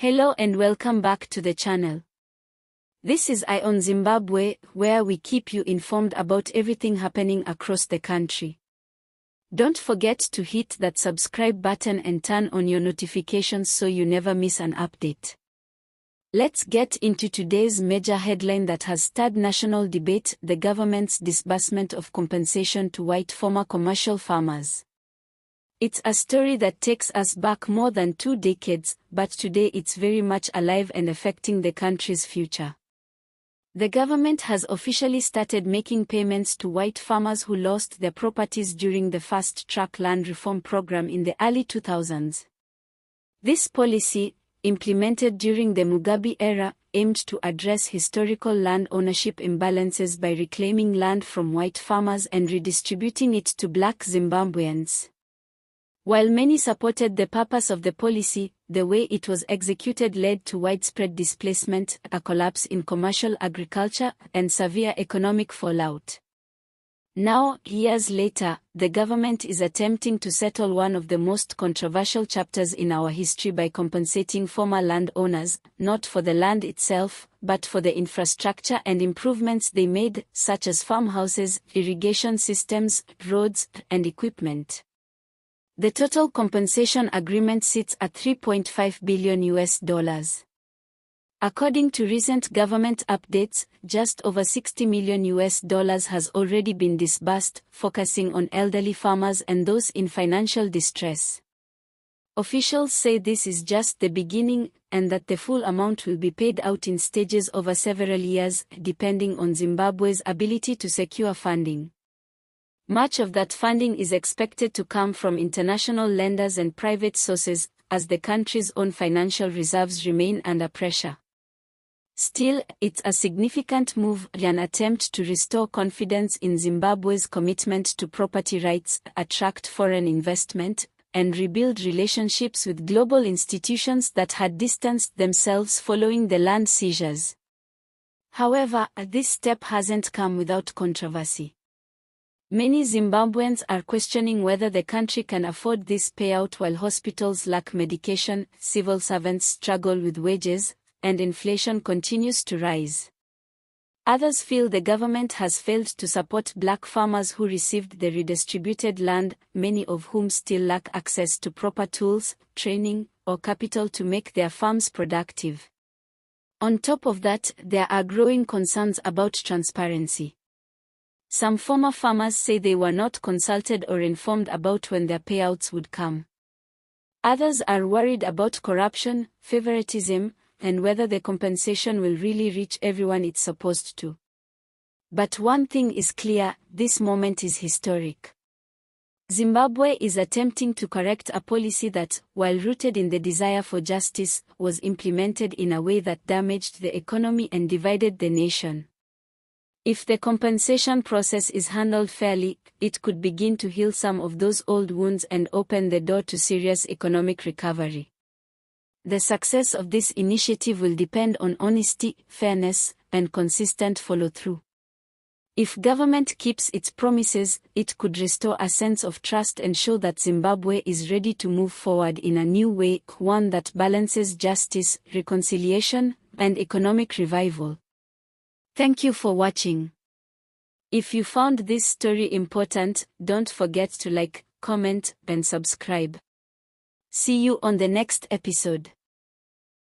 Hello and welcome back to the channel. This is Eye on Zimbabwe, where we keep you informed about everything happening across the country. Don't forget to hit that subscribe button and turn on your notifications so you never miss an update. Let's get into today's major headline that has stirred national debate: the government's disbursement of compensation to white former commercial farmers. It's a story that takes us back more than 2 decades, but today it's very much alive and affecting the country's future. The government has officially started making payments to white farmers who lost their properties during the fast-track land reform program in the early 2000s. This policy, implemented during the Mugabe era, aimed to address historical land ownership imbalances by reclaiming land from white farmers and redistributing it to black Zimbabweans. While many supported the purpose of the policy, the way it was executed led to widespread displacement, a collapse in commercial agriculture, and severe economic fallout. Now, years later, the government is attempting to settle one of the most controversial chapters in our history by compensating former landowners, not for the land itself, but for the infrastructure and improvements they made, such as farmhouses, irrigation systems, roads, and equipment. The total compensation agreement sits at $3.5 billion. According to recent government updates, just over $60 million has already been disbursed, focusing on elderly farmers and those in financial distress. Officials say this is just the beginning, and that the full amount will be paid out in stages over several years, depending on Zimbabwe's ability to secure funding. Much of that funding is expected to come from international lenders and private sources, as the country's own financial reserves remain under pressure. Still, it's a significant move, an attempt to restore confidence in Zimbabwe's commitment to property rights, attract foreign investment, and rebuild relationships with global institutions that had distanced themselves following the land seizures. However, this step hasn't come without controversy. Many Zimbabweans are questioning whether the country can afford this payout while hospitals lack medication, civil servants struggle with wages, and inflation continues to rise. Others feel the government has failed to support black farmers who received the redistributed land, many of whom still lack access to proper tools, training, or capital to make their farms productive. On top of that, there are growing concerns about transparency. Some former farmers say they were not consulted or informed about when their payouts would come. Others are worried about corruption, favoritism, and whether the compensation will really reach everyone it's supposed to. But one thing is clear: this moment is historic. Zimbabwe is attempting to correct a policy that, while rooted in the desire for justice, was implemented in a way that damaged the economy and divided the nation. If the compensation process is handled fairly, it could begin to heal some of those old wounds and open the door to serious economic recovery. The success of this initiative will depend on honesty, fairness, and consistent follow-through. If government keeps its promises, it could restore a sense of trust and show that Zimbabwe is ready to move forward in a new way, one that balances justice, reconciliation, and economic revival. Thank you for watching. If you found this story important, don't forget to like, comment, and subscribe. See you on the next episode.